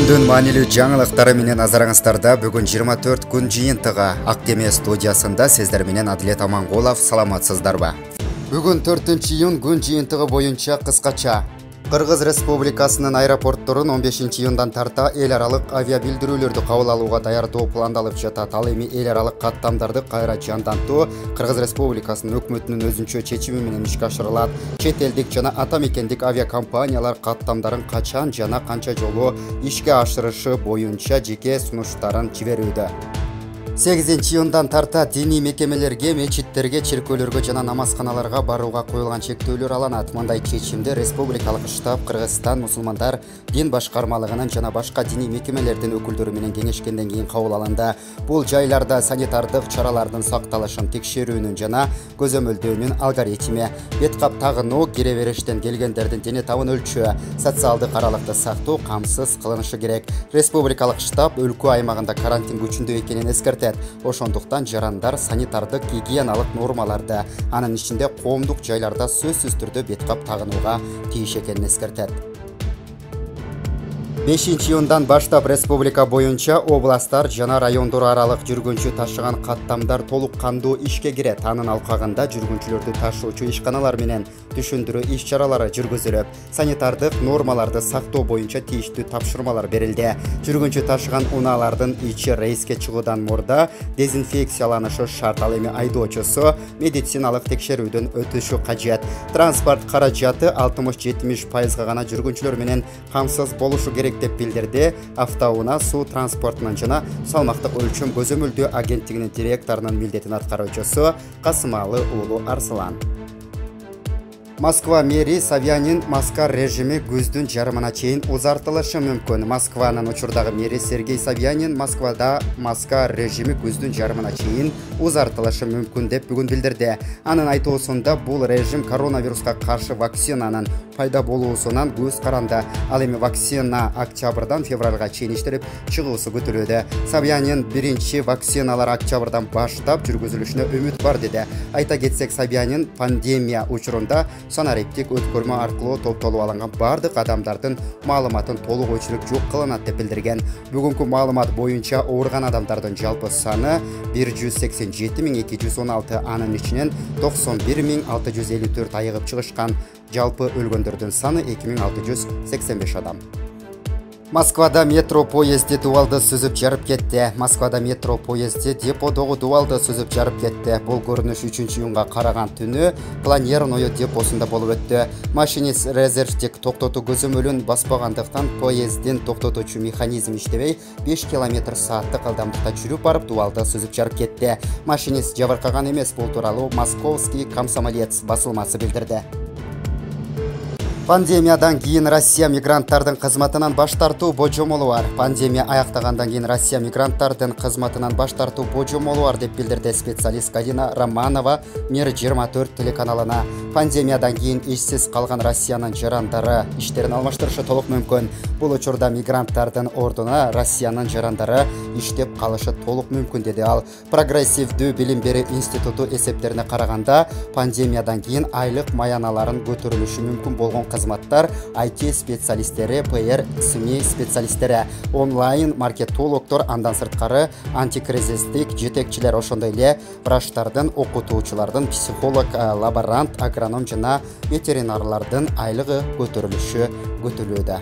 Күндүн маанилүү жаңылыктары менен азарыңыздарда бүгүн 24 күн жыйынтыгы Аккеме студиясында сиздер менен Адилет Амангулов. Саламатсыздарбы? Бүгүн 4-июнь күн жыйынтыгы боюнча кыскача. Кыргыз Республикасынын аэропортторун 15-июндан тарта эл аралык авиа билдирүүлөрдү кабыл алууга даярдоо пландалып жатат. Ал эми эл аралык каттамдарды кайра жандантуу Кыргыз Республикасынын өкмөтүнүн өзүнчө чечими менен ишке ашырылат. Чет элдик жана ата мекендик авиакомпаниялар каттамдарын качан жана канча жолу ишке ашырышы боюнча жеке сунуштарын жиберүүдө. 8-июндан тарта диний мекемелерге, мечиттерге, чиркөөлөргө жана намазканаларга барууга коюлган чектөөлөр алынат. Мындай чечимди Республикалык штаб Кыргызстан мусулмандар дин башкармалыгынын жана башка диний мекемелердин өкүлдөрү менен кеңешкенден кийин кабыл алынды. Бул жайларда санитардык чаралардын сакталышын текшерүүнүн жана көзөмөлдөөнүн алгоритми, бет кап тагынуу, кире бериштен келгендердин дене табын өлчөө, социалдык аралыкты сактоо камсыз кылынышы керек. Республикалык штаб өлкө аймагында карантин күчүндө экенин эскертет. Ошондуктан жарандар санитардык гигиеналык нормаларды, анын ичинде коомдук жайларда сөзсүз түрдө бет кап тагынууга тийиш экенин эскертет. 5-июндан баштап республика боюнча областтар жана райондор аралык жүргүнчү ташыган каттамдар толук кандуу ишке кирет. Анын алкагында жүргүнчүлөрдү ташуучу ишканалар менен түшүндүрүү иш-чаралары жүргүзүлүп, санитардык нормаларды сактоо боюнча тийиштүү тапшырмалар берилди. Жүргүнчү ташыган унаалардын ичи рейске чыгуудан мурда дезинфекцияланышы шарт. Ал эми айдоочусу медициналык текшерүүдөн өтүшү кажет. Транспорт каражаты 60-70% гана жүргүнчүлөр менен камсыз болушу керек деп билдирди Автоунаа суу транспортунун жана салмактык өлчөм көзөмөлдөө агенттигинин директорунун милдетин аткаруучусу Касымалы уулу Арслан. Москва мэри Собянин маска режими күздүн жарымына чейин узартылышы мүмкүн. Москванын учурдагы мэри Сергей Собянин Москвада маска режими күздүн жарымына чейин узартылышы мүмкүн деп бүгүн билдирди. Анын айтуусунда бул режим коронавируска каршы вакцинанын пайда болуусунан көз каранды. Ал эми вакцина октябрдан февралга чейин иштелип чыгуусу күтүлүүдө. Собянин биринчи вакциналар октябрдан баштап жүргүзүлүшүнө үмүт бар деди. Айта кетсек, Собянин пандемия учурунда санариптик өткөрмө аркылуу топтолуп алынган бардык адамдардын маалыматын толук өчүрүп жок кылынат деп билдирген. Бүгүнкү маалымат боюнча ооруган адамдардын жалпы саны 187.216, анын ичинен 91.654 айыгып чыгышкан. Жалпы өлгөндөрдүн саны 2685 адам. Москвада метро поезди дубалды сүзүп жарып кетти. Москвада метро поезди деподогу дубалды сүзүп жарып кетти. Бул көрүнүш 3-июнга караган түнү Планерное депосунда болуп өттү. Машинист резервдик токтотуу көзөмөлүн баспагандыктан поездин токтотуучу механизм иштебей 5 км/сааттык ылдамдыкта жүрүп барып дубалды сүзүп жарып кетти. Машинист жабыркаган эмес. Бул тууралуу Московский комсомолец басылмасы билдирди. Пандемиядан кийин Россия мигранттардын кызматынан баш тартуу божомолу бар. Пандемия аяктагандан кийин Россия мигранттардын кызматынан баш тартуу божомолу бар деп билдирди специалист Галина Романова Мир 24 телеканалына. Пандемиядан кийин ишсиз калган Россиянын жарандары иштерин алмаштырышы толук мүмкүн. Бул учурда мигранттардын ордуна Россиянын жарандары иштеп калышы толук мүмкүн деди ал. Прогрессивдүү билим берүү институту эсептерине караганда, пандемиядан кийин айлык маяналарын көтөрүлүшү мүмкүн болгон кызматтар IT специалисттери, PR СМИ специалисттери, онлайн маркетологдор, андан сырткары антикризистик жетекчилер, ошондой эле врачтардын, окутуучулардын, психолог, лаборант, агроном жана ветеринарлардын айлыгы көтөрүлүшү күтүлүүдө.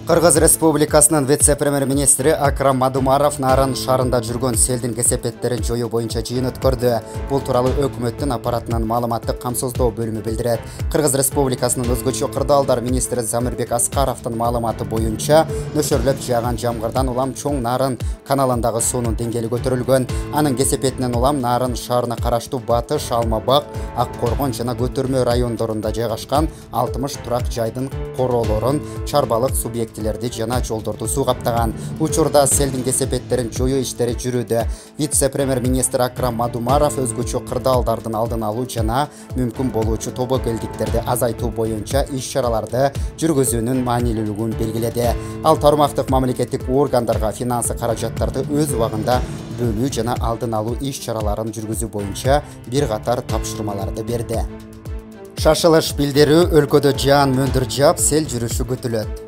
Кыргыз Республикасынын вице-премьер-министри Акрам Мадумаров Нарын шаарында жүргөн селдин кесепеттерин жоюу боюнча жыйын өткөрдү. Бул тууралуу өкмөттүн аппаратынын маалыматтык камсыздоо бөлүмү билдирет. Кыргыз Республикасынын өзгөчө кырдаалдар министри Замирбек Аскаровдун маалыматы боюнча нөшөрлөп жааган жамгырдан улам чоң Нарын каналындагы суунун деңгээли көтөрүлгөн. Анын кесепетинен улам Нарын шаарына караштуу Батыш, Алмабак, Ак Коргон жана Көтөрмө райондорунда жайгашкан 60 турак жайдын короолорун, чарбалык субъект жана жолдорду суу каптаган. Учурда селдин кесепеттерин жоюу иштери жүрүүдө. Вице-премьер-министр Акрам Мадумаров өзгөчө кырдаалдардын алдын алуу жана мүмкүн болуучу тобокелдиктерди азайтуу боюнча иш-чараларды жүргүзүүнүн маанилүүлүгүн белгиледи. Ал тармактык мамлекеттик органдарга финансы каражаттарды өз убагында бөлүү жана алдын алуу иш-чараларын жүргүзүү боюнча бир катар тапшырмаларды берди. Шашылыш билдирүү өлкөдө жаан мөндүр жаап, сел жүрүшү күтүлөт.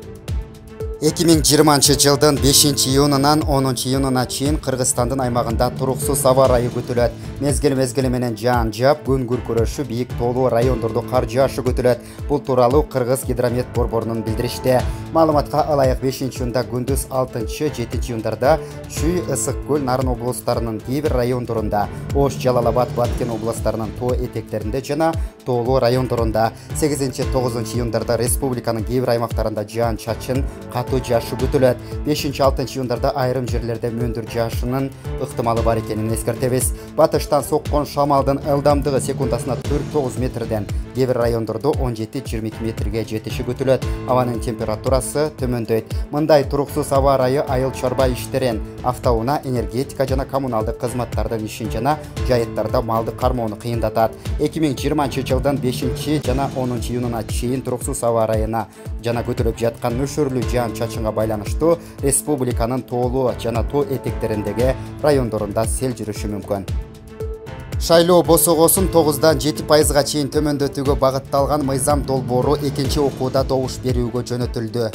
2020 жылдын 5-июнунан 10-июнуна чейин Кыргызстандын аймагында туруксуз аба ырайы күтүлөт. Мезгил менен жаан жаап, күн күркүрөшү, бийик тоолуу райондордо кар жаашы күтүлөт. Бул тууралуу Кыргыз гидромет борборунун билдиришти. Маалыматка ылайык 5-июнда күндүз 6-7-июндарда Чүй, Ысык көл, Нарын облустарынын кээ бир райондорунда, Ош, Жалал-Абад, Баткен облустарынын тоо этектеринде жана тоолуу райондорунда, 8-9-июндарда республиканын кээ бир аймактарында жаан чачын, катуу жаашы күтүлөт. 5-6-июндарда айрым жерлерде мөндүр жаашынын ыктымалы бар экенин эскертебиз. Батыштан соккон шамалдын ылдамдыгы секундасына 4-9 метрден, кээ бир райондордо 17-22 метрге жетиши күтүлөт. Абанын температурасы төмөндөйт. Мындай туруксуз аба ырайы айыл чарба иштерин, автоунаа, энергетика жана коммуналдык кызматтардын ишин жана жайыттарда малды кармоону кыйындатат. 2020 жылдын 5 жана 10-июнуна чейин туруксуз аба ырайына жана көтөрүп жаткан нөшөрлүү жаан чачынга байланыштуу республиканын тоолуу жана тоо этектериндеги райондорунда сел жүрүшү мүмкүн. Шайлоо босогосун 9-7% чейин төмөндөтүүгө багытталган мыйзам долбоору экинчи окууда добуш берүүгө жөнөтүлдү.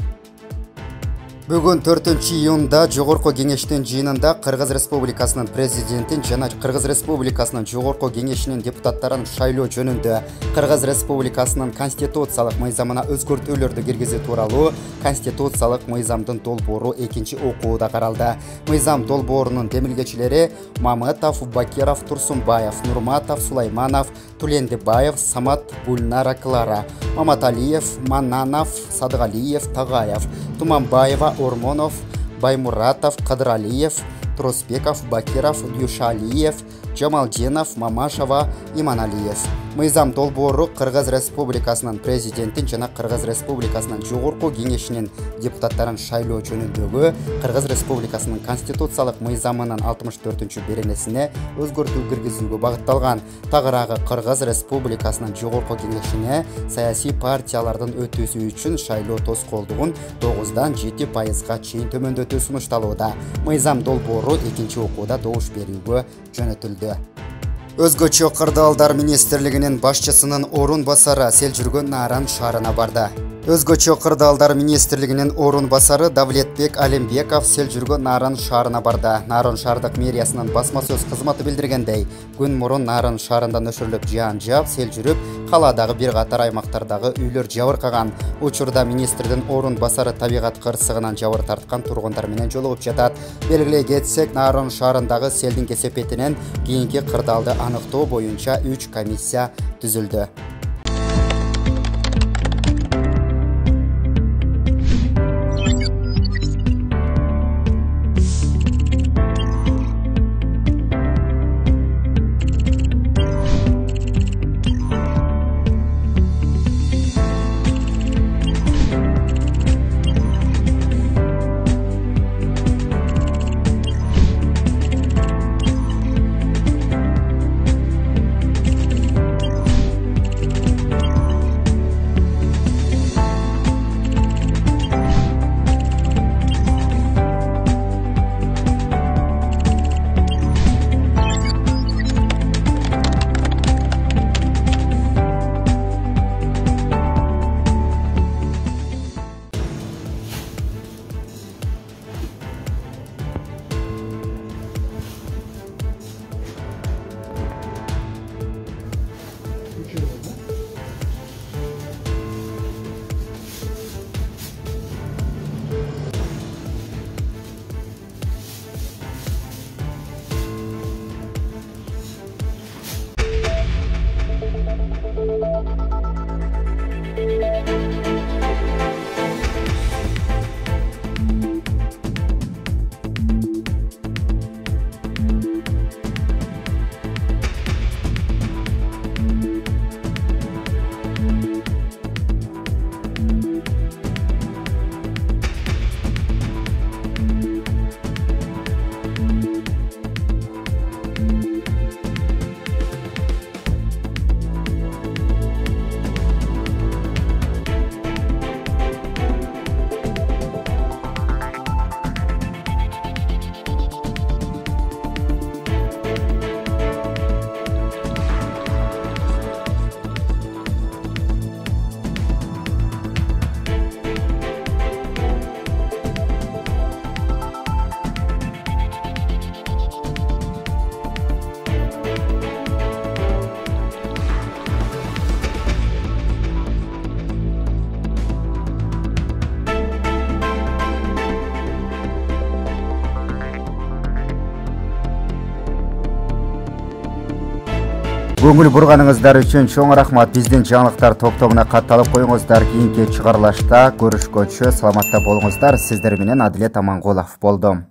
Бүгүн 4-июнда Жогорку кеңештин жыйынында Кыргыз Республикасынын президентин жана Кыргыз Республикасынын Жогорку кеңешинин депутаттарын шайлоо жөнүндө Кыргыз Республикасынын конституциялык мыйзамына өзгөртүүлөрдү киргизүү тууралуу конституциялык мыйзамдын долбоору экинчи окууда каралды. Мыйзам долбоорунун демилгечилери Мамытов, Бакиров, Турсунбаев, Нурматов, Сулайманов, Тулендибаев, Самат, Гульнара, Клара, Маматалиев, Мананов, Садыгалиев, Тагаев, Туманбаева, Ормонов, Баймуратов, Кадралиев, Тросбеков, Бакиров, Юшалиев, Джамалдинов, Мамашева, Иманалиев. Мыйзам долбоору Кыргыз Республикасынын президентин жана Кыргыз Республикасынын Жогорку кеңешинин депутаттарын шайлоо жөнүндөгү Кыргыз Республикасынын конституциялык мыйзамынын 64-беренесине өзгөртүү киргизүүгө багытталган. Тагыраагы Кыргыз Республикасынын Жогорку кеңешине саясий партиялардын өтүүсү үчүн шайлоо тоскоолдугун 9-7% чейин төмөндөтүү сунушталууда. Мыйзам долбоору экинчи окууда добуш берүүгө жөнөтүлдү. Өзгөчө кырдаалдар министрлигинин башчысынын орун басары сел жүргөн Наран шаарына барды. Өзгөчө кырдаалдар министрлигинин орун басары Давлетбек Алимбеков сел жүргөн Нарын шаарына барды. Нарын шаардык мэриясынын басма сөз кызматы билдиргендей, күн мурун Нарын шаарында нөшөрлөп жаан жаап, сел жүрүп, калаадагы бир катар аймактардагы үйлөр жабыркаган. Учурда министрдин орун басары табигат кырсыгынан жабыр тарткан тургундар менен жолугуп жатат. Белгилей кетсек, Нарын шаарындагы селдин кесепетинен кийинки кырдаалды аныктоо боюнча 3 комиссия түзүлдү. Көңүл бурганыңыздар үчүн чоң рахмат. Биздин жаңылыктар топтомуна катталып коюңуздар. Кийинки чыгарылышта көрүшкөнчө саламатта болуңуздар. Сиздер менен Адилет Амангулов болдум.